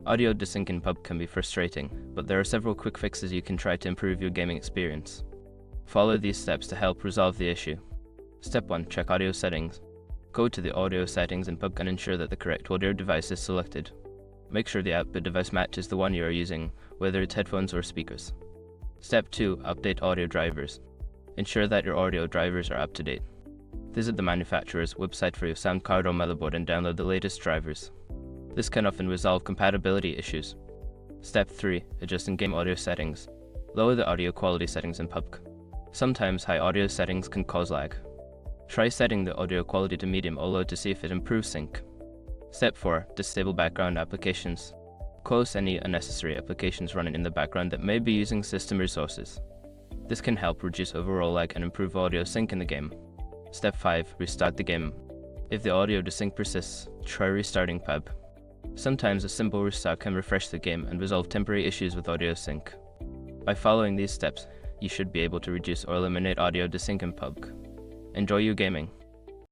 Audio desync in PUBG can be frustrating, but there are several quick fixes you can try to improve your gaming experience. Follow these steps to help resolve the issue. Step 1. Check audio settings. Go to the audio settings in PUBG and ensure that the correct audio device is selected. Make sure the output device matches the one you are using, whether it's headphones or speakers. Step 2. Update audio drivers. Ensure that your audio drivers are up to date. Visit the manufacturer's website for your sound card or motherboard and download the latest drivers. This can often resolve compatibility issues. Step 3. Adjust in-game audio settings. Lower the audio quality settings in PUBG. Sometimes high audio settings can cause lag. Try setting the audio quality to medium or low to see if it improves sync. Step 4. Disable background applications. Close any unnecessary applications running in the background that may be using system resources. This can help reduce overall lag and improve audio sync in the game. Step 5. Restart the game. If the audio desync persists, try restarting PUBG. Sometimes a simple restart can refresh the game and resolve temporary issues with audio sync. By following these steps, you should be able to reduce or eliminate audio desync in PUBG. Enjoy your gaming.